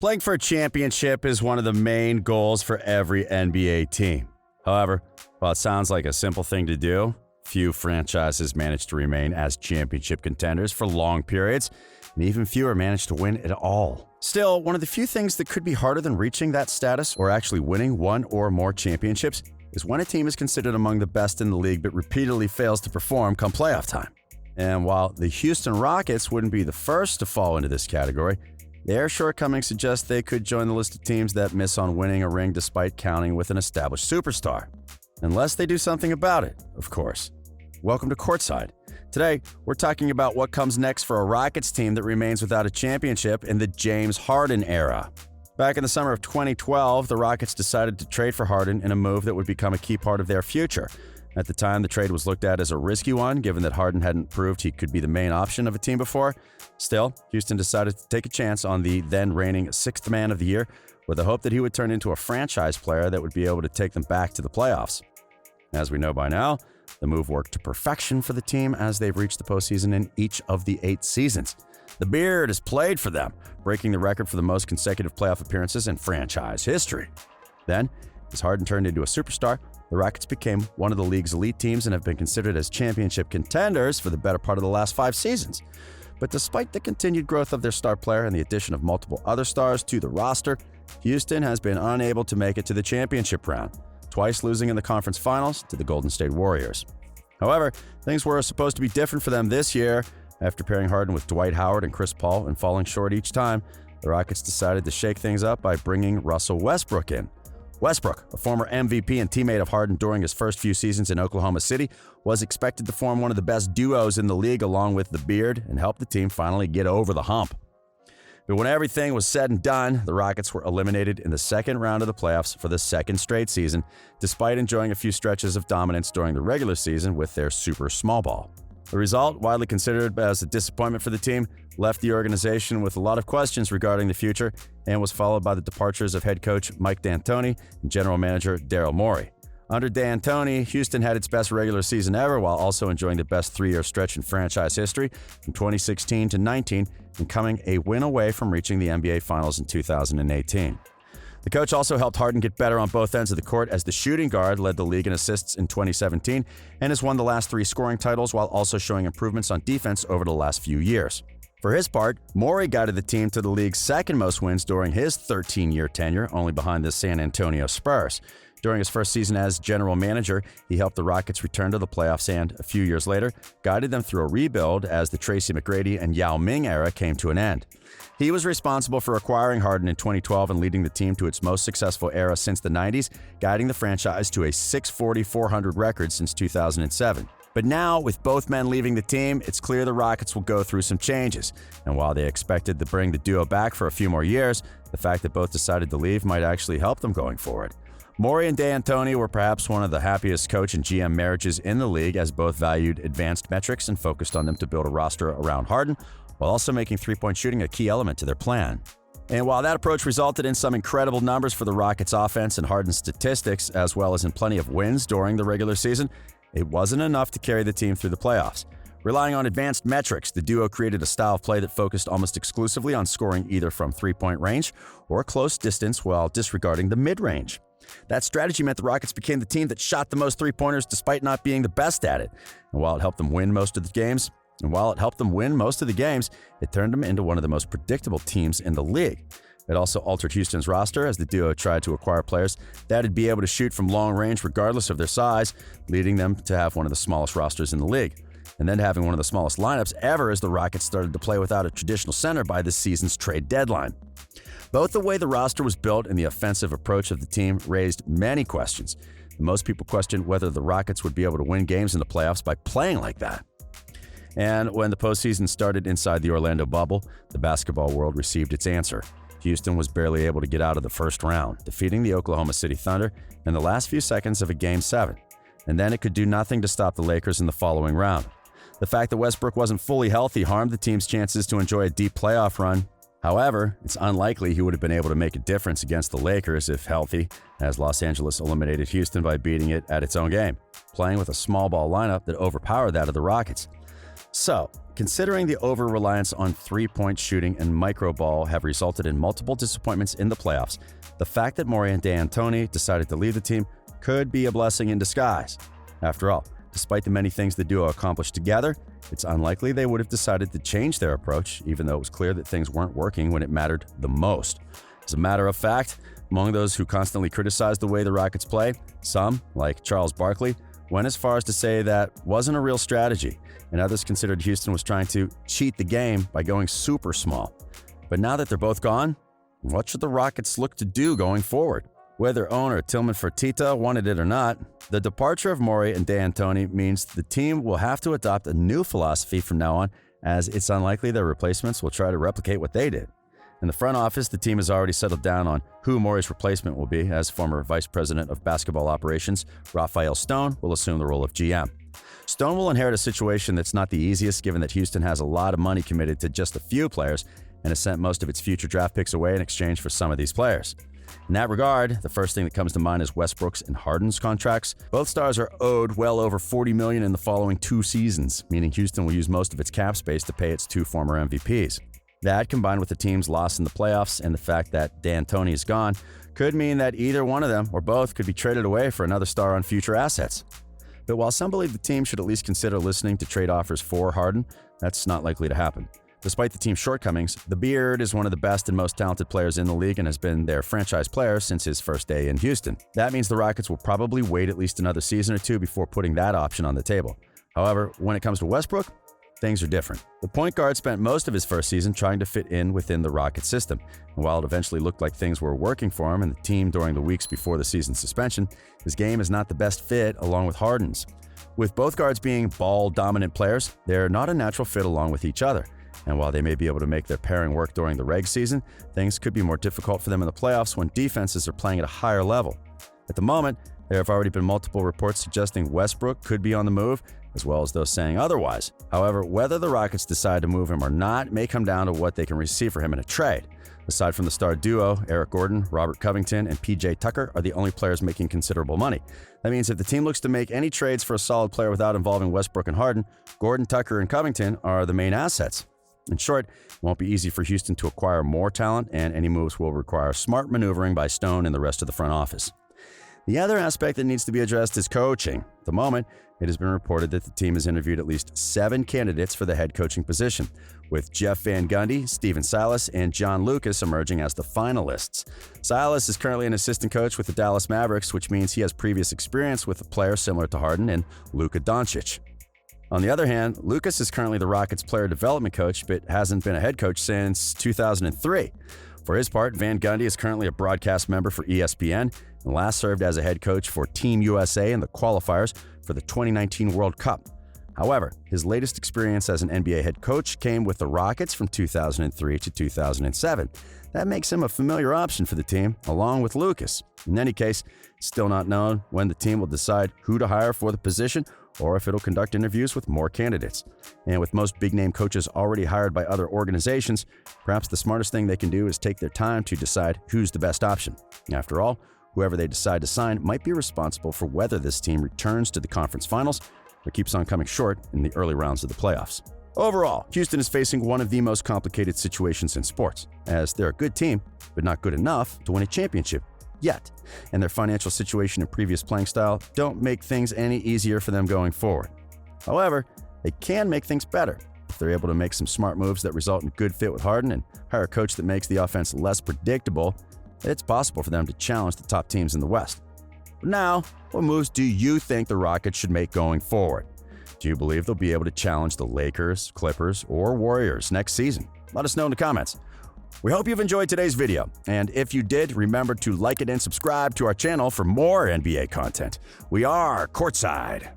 Playing for a championship is one of the main goals for every NBA team. However, while it sounds like a simple thing to do, few franchises manage to remain as championship contenders for long periods, and even fewer manage to win at all. Still, one of the few things that could be harder than reaching that status or actually winning one or more championships is when a team is considered among the best in the league but repeatedly fails to perform come playoff time. And while the Houston Rockets wouldn't be the first to fall into this category, their shortcomings suggest they could join the list of teams that miss on winning a ring despite counting with an established superstar. Unless they do something about it, of course. Welcome to Courtside. Today, we're talking about what comes next for a Rockets team that remains without a championship in the James Harden era. Back in the summer of 2012, the Rockets decided to trade for Harden in a move that would become a key part of their future. At the time, the trade was looked at as a risky one, given that Harden hadn't proved he could be the main option of a team before. Still, Houston decided to take a chance on the then reigning sixth man of the year with the hope that he would turn into a franchise player that would be able to take them back to the playoffs. As we know by now, the move worked to perfection for the team as they've reached the postseason in each of the 8 seasons. The Beard has played for them, breaking the record for the most consecutive playoff appearances in franchise history. Then, as Harden turned into a superstar, the Rockets became one of the league's elite teams and have been considered as championship contenders for the better part of the last 5 seasons. But despite the continued growth of their star player and the addition of multiple other stars to the roster, Houston has been unable to make it to the championship round, twice losing in the conference finals to the Golden State Warriors. However, things were supposed to be different for them this year. After pairing Harden with Dwight Howard and Chris Paul and falling short each time, the Rockets decided to shake things up by bringing Russell Westbrook in. Westbrook, a former MVP and teammate of Harden during his first few seasons in Oklahoma City, was expected to form one of the best duos in the league along with the Beard and help the team finally get over the hump. But when everything was said and done, the Rockets were eliminated in the second round of the playoffs for the second straight season, despite enjoying a few stretches of dominance during the regular season with their super small ball. The result, widely considered as a disappointment for the team, left the organization with a lot of questions regarding the future and was followed by the departures of head coach Mike D'Antoni and general manager Daryl Morey. Under D'Antoni, Houston had its best regular season ever while also enjoying the best 3-year stretch in franchise history from 2016 to 19 and coming a win away from reaching the NBA Finals in 2018. The coach also helped Harden get better on both ends of the court as the shooting guard led the league in assists in 2017 and has won the last 3 scoring titles while also showing improvements on defense over the last few years. For his part, Morey guided the team to the league's second most wins during his 13-year tenure, only behind the San Antonio Spurs. During his first season as general manager, he helped the Rockets return to the playoffs and, a few years later, guided them through a rebuild as the Tracy McGrady and Yao Ming era came to an end. He was responsible for acquiring Harden in 2012 and leading the team to its most successful era since the 90s, guiding the franchise to a 640-400 record since 2007. But now, with both men leaving the team, it's clear the Rockets will go through some changes. And while they expected to bring the duo back for a few more years, the fact that both decided to leave might actually help them going forward. Morey and D'Antoni were perhaps one of the happiest coach and GM marriages in the league as both valued advanced metrics and focused on them to build a roster around Harden, while also making three-point shooting a key element to their plan. And while that approach resulted in some incredible numbers for the Rockets' offense and Harden's statistics, as well as in plenty of wins during the regular season, it wasn't enough to carry the team through the playoffs. Relying on advanced metrics, the duo created a style of play that focused almost exclusively on scoring either from three-point range or close distance while disregarding the mid-range. That strategy meant the Rockets became the team that shot the most three-pointers despite not being the best at it. And while it helped them win most of the games, it turned them into one of the most predictable teams in the league. It also altered Houston's roster as the duo tried to acquire players that'd be able to shoot from long range regardless of their size, leading them to have one of the smallest rosters in the league. And then having one of the smallest lineups ever as the Rockets started to play without a traditional center by this season's trade deadline. Both the way the roster was built and the offensive approach of the team raised many questions. Most people questioned whether the Rockets would be able to win games in the playoffs by playing like that. And when the postseason started inside the Orlando bubble, the basketball world received its answer. Houston was barely able to get out of the first round, defeating the Oklahoma City Thunder in the last few seconds of a Game 7. And then it could do nothing to stop the Lakers in the following round. The fact that Westbrook wasn't fully healthy harmed the team's chances to enjoy a deep playoff run. However, it's unlikely he would have been able to make a difference against the Lakers if healthy, as Los Angeles eliminated Houston by beating it at its own game, playing with a small ball lineup that overpowered that of the Rockets. So, Considering the over-reliance on three-point shooting and micro ball have resulted in multiple disappointments in the playoffs, the fact that Morey and D'Antoni decided to leave the team could be a blessing in disguise. After all, despite the many things the duo accomplished together, it's unlikely they would have decided to change their approach, even though it was clear that things weren't working when it mattered the most. As a matter of fact, among those who constantly criticized the way the Rockets play, some, like Charles Barkley, went as far as to say that wasn't a real strategy, and others considered Houston was trying to cheat the game by going super small. But now that they're both gone, what should the Rockets look to do going forward? Whether owner Tillman Fertitta wanted it or not, the departure of Morey and D'Antoni means the team will have to adopt a new philosophy from now on, as it's unlikely their replacements will try to replicate what they did. In the front office, the team has already settled down on who Morey's replacement will be, as former Vice President of Basketball Operations Raphael Stone will assume the role of GM. Stone will inherit a situation that's not the easiest, given that Houston has a lot of money committed to just a few players and has sent most of its future draft picks away in exchange for some of these players. In that regard, the first thing that comes to mind is Westbrook's and Harden's contracts. Both stars are owed well over $40 million in the following 2 seasons, meaning Houston will use most of its cap space to pay its 2 former MVPs. That, combined with the team's loss in the playoffs and the fact that D'Antoni is gone, could mean that either one of them or both could be traded away for another star on future assets. But while some believe the team should at least consider listening to trade offers for Harden, that's not likely to happen. Despite the team's shortcomings, the Beard is one of the best and most talented players in the league and has been their franchise player since his first day in Houston. That means the Rockets will probably wait at least another season or 2 before putting that option on the table. However, when it comes to Westbrook, things are different. The point guard spent most of his first season trying to fit in within the Rockets system, and while it eventually looked like things were working for him and the team during the weeks before the season suspension, his game is not the best fit along with Harden's. With both guards being ball-dominant players, they're not a natural fit along with each other. And while they may be able to make their pairing work during the reg season, things could be more difficult for them in the playoffs when defenses are playing at a higher level. At the moment, there have already been multiple reports suggesting Westbrook could be on the move, as well as those saying otherwise. However, whether the Rockets decide to move him or not may come down to what they can receive for him in a trade. Aside from the star duo, Eric Gordon, Robert Covington, and PJ Tucker are the only players making considerable money. That means if the team looks to make any trades for a solid player without involving Westbrook and Harden, Gordon, Tucker, and Covington are the main assets. In short, it won't be easy for Houston to acquire more talent, and any moves will require smart maneuvering by Stone and the rest of the front office. The other aspect that needs to be addressed is coaching. At the moment, it has been reported that the team has interviewed at least 7 candidates for the head coaching position, with Jeff Van Gundy, Stephen Silas, and John Lucas emerging as the finalists. Silas is currently an assistant coach with the Dallas Mavericks, which means he has previous experience with a player similar to Harden and Luka Doncic. On the other hand, Lucas is currently the Rockets' player development coach, but hasn't been a head coach since 2003. For his part, Van Gundy is currently a broadcast member for ESPN and last served as a head coach for Team USA in the qualifiers for the 2019 World Cup. However, his latest experience as an NBA head coach came with the Rockets from 2003 to 2007. That makes him a familiar option for the team, along with Lucas. In any case, it's still not known when the team will decide who to hire for the position or if it'll conduct interviews with more candidates. And with most big-name coaches already hired by other organizations, perhaps the smartest thing they can do is take their time to decide who's the best option. After all, whoever they decide to sign might be responsible for whether this team returns to the conference finals or keeps on coming short in the early rounds of the playoffs. Overall, Houston is facing one of the most complicated situations in sports, as they're a good team, but not good enough to win a championship yet, and their financial situation and previous playing style don't make things any easier for them going forward. However, they can make things better if they're able to make some smart moves that result in good fit with Harden and hire a coach that makes the offense less predictable. It's possible for them to challenge the top teams in the West. But now, what moves do you think the Rockets should make going forward? Do you believe they'll be able to challenge the Lakers, Clippers, or Warriors next season? Let us know in the comments. We hope you've enjoyed today's video, and if you did, remember to like it and subscribe to our channel for more NBA content. We are Courtside.